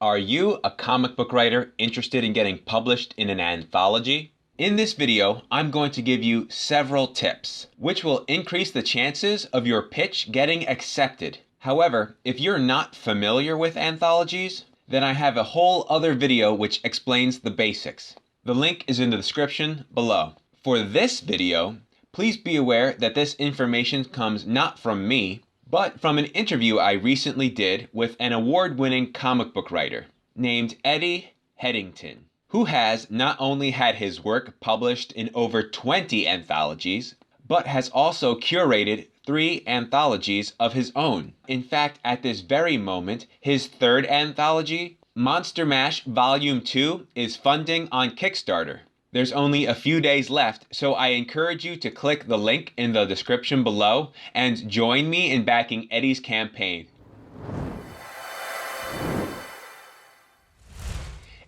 Are you a comic book writer interested in getting published in an anthology? In this video, I'm going to give you several tips, which will increase the chances of your pitch getting accepted. However, if you're not familiar with anthologies, then I have a whole other video which explains the basics. The link is in the description below. For this video, please be aware that this information comes not from me, but from an interview I recently did with an award-winning comic book writer named Eddy Hedington, who has not only had his work published in over 20 anthologies, but has also curated 3 anthologies of his own. In fact, at this very moment, his 3rd anthology, Monster Mash Volume 2, is funding on Kickstarter. There's only a few days left, so I encourage you to click the link in the description below and join me in backing Eddy's campaign.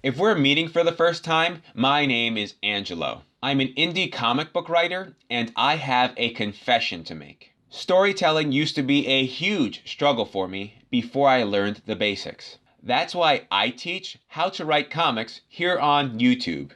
If we're meeting for the first time, my name is Angelo. I'm an indie comic book writer, and I have a confession to make. Storytelling used to be a huge struggle for me before I learned the basics. That's why I teach how to write comics here on YouTube.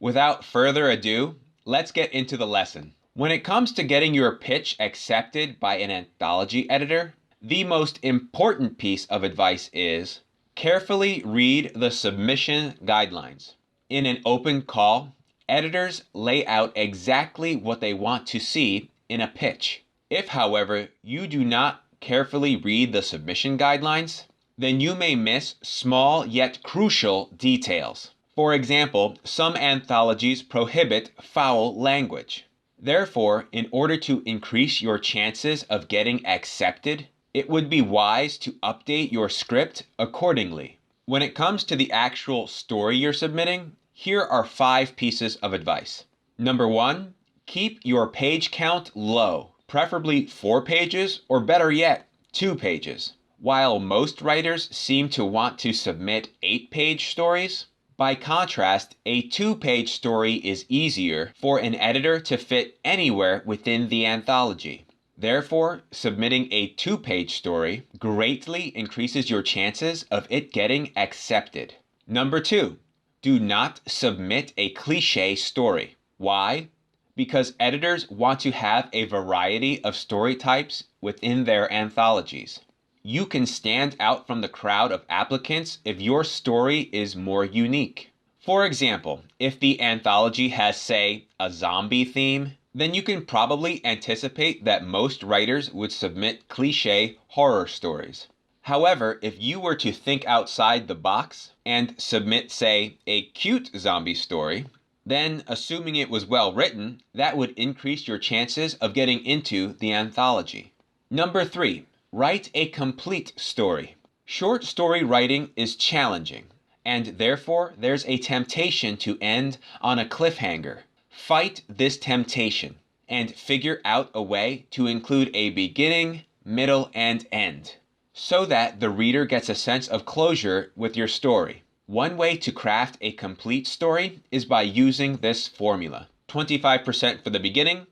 Without further ado, let's get into the lesson. When it comes to getting your pitch accepted by an anthology editor, the most important piece of advice is carefully read the submission guidelines. In an open call, editors lay out exactly what they want to see in a pitch. If, however, you do not carefully read the submission guidelines, then you may miss small yet crucial details. For example, some anthologies prohibit foul language. Therefore, in order to increase your chances of getting accepted, it would be wise to update your script accordingly. When it comes to the actual story you're submitting, here are 5 pieces of advice. Number 1, keep your page count low, preferably 4 pages or better yet, 2 pages. While most writers seem to want to submit 8-page stories, by contrast, a 2-page story is easier for an editor to fit anywhere within the anthology. Therefore, submitting a 2-page story greatly increases your chances of it getting accepted. Number 2, do not submit a cliché story. Why? Because editors want to have a variety of story types within their anthologies. You can stand out from the crowd of applicants if your story is more unique. For example, if the anthology has, say, a zombie theme, then you can probably anticipate that most writers would submit cliché horror stories. However, if you were to think outside the box and submit, say, a cute zombie story, then, assuming it was well written, that would increase your chances of getting into the anthology. Number 3. Write a complete story. Short story writing is challenging, and therefore there's a temptation to end on a cliffhanger. Fight this temptation and figure out a way to include a beginning, middle, and end, so that the reader gets a sense of closure with your story. One way to craft a complete story is by using this formula: 25% for the beginning,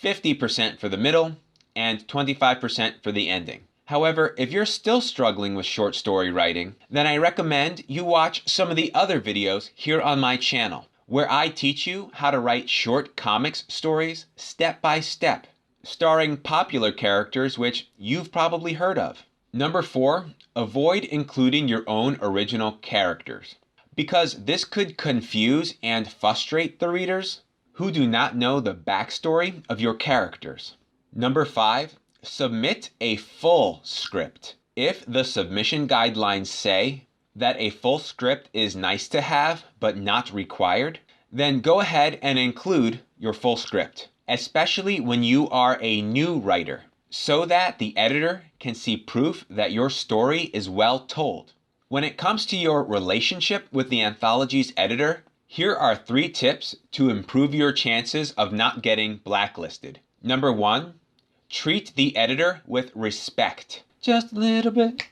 50% for the middle, and 25% for the ending. However, if you're still struggling with short story writing, then I recommend you watch some of the other videos here on my channel, where I teach you how to write short comics stories step by step, starring popular characters which you've probably heard of. Number 4, avoid including your own original characters, because this could confuse and frustrate the readers who do not know the backstory of your characters. Number 5, submit a full script. If the submission guidelines say that a full script is nice to have but not required, then go ahead and include your full script, especially when you are a new writer, so that the editor can see proof that your story is well told. When it comes to your relationship with the anthology's editor, here are 3 tips to improve your chances of not getting blacklisted. Number 1, treat the editor with respect. Just a little bit,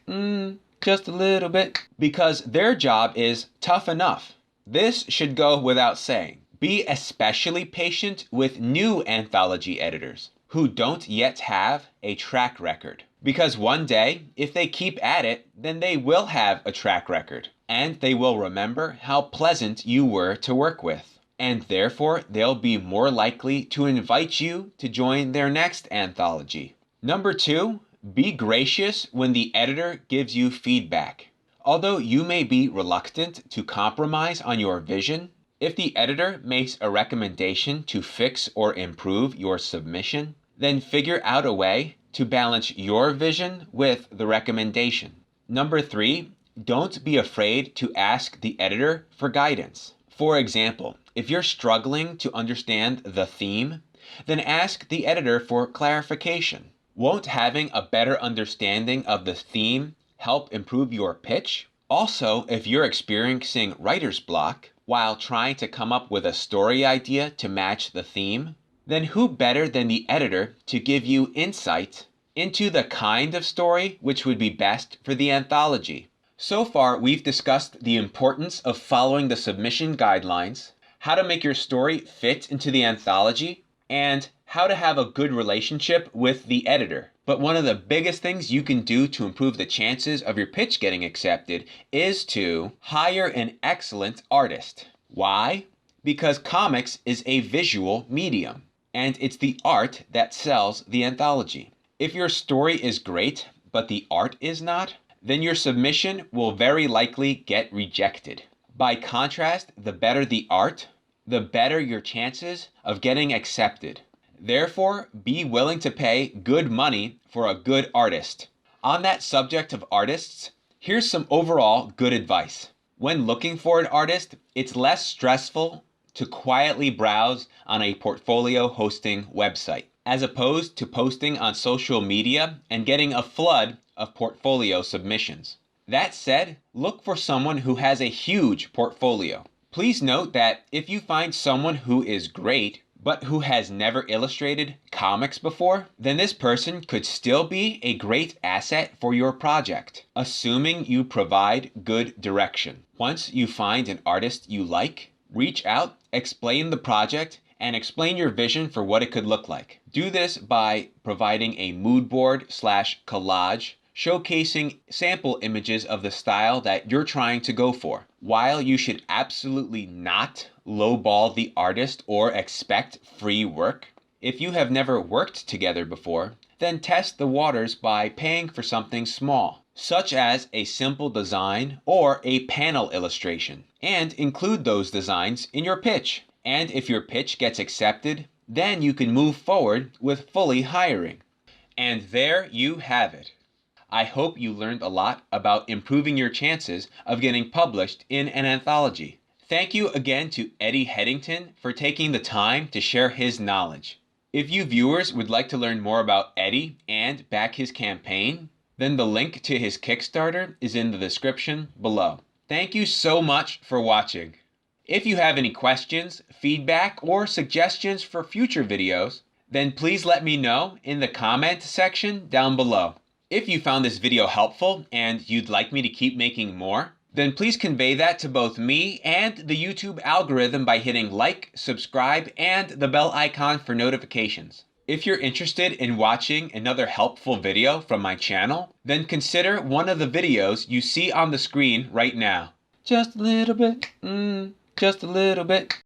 just a little bit. Because their job is tough enough. This should go without saying. Be especially patient with new anthology editors who don't yet have a track record. Because one day, if they keep at it, then they will have a track record, and they will remember how pleasant you were to work with. And therefore, they'll be more likely to invite you to join their next anthology. Number 2, be gracious when the editor gives you feedback. Although you may be reluctant to compromise on your vision, if the editor makes a recommendation to fix or improve your submission, then figure out a way to balance your vision with the recommendation. Number 3, don't be afraid to ask the editor for guidance. For example, if you're struggling to understand the theme, then ask the editor for clarification. Won't having a better understanding of the theme help improve your pitch? Also, if you're experiencing writer's block while trying to come up with a story idea to match the theme, then who better than the editor to give you insight into the kind of story which would be best for the anthology? So far, we've discussed the importance of following the submission guidelines, how to make your story fit into the anthology, and how to have a good relationship with the editor. But one of the biggest things you can do to improve the chances of your pitch getting accepted is to hire an excellent artist. Why? Because comics is a visual medium, and it's the art that sells the anthology. If your story is great, but the art is not, then your submission will very likely get rejected. By contrast, the better the art, the better your chances of getting accepted. Therefore, be willing to pay good money for a good artist. On that subject of artists, here's some overall good advice. When looking for an artist, it's less stressful to quietly browse on a portfolio hosting website, as opposed to posting on social media and getting a flood of portfolio submissions. That said, look for someone who has a huge portfolio. Please note that if you find someone who is great, but who has never illustrated comics before, then this person could still be a great asset for your project, assuming you provide good direction. Once you find an artist you like, reach out, explain the project, and explain your vision for what it could look like. Do this by providing a mood board / collage showcasing sample images of the style that you're trying to go for. While you should absolutely not lowball the artist or expect free work, if you have never worked together before, then test the waters by paying for something small, such as a simple design or a panel illustration, and include those designs in your pitch. And if your pitch gets accepted, then you can move forward with fully hiring. And there you have it. I hope you learned a lot about improving your chances of getting published in an anthology. Thank you again to Eddy Hedington for taking the time to share his knowledge. If you viewers would like to learn more about Eddy and back his campaign, then the link to his Kickstarter is in the description below. Thank you so much for watching. If you have any questions, feedback, or suggestions for future videos, then please let me know in the comment section down below. If you found this video helpful and you'd like me to keep making more, then please convey that to both me and the YouTube algorithm by hitting like, subscribe, and the bell icon for notifications. If you're interested in watching another helpful video from my channel, then consider one of the videos you see on the screen right now. Just a little bit, just a little bit.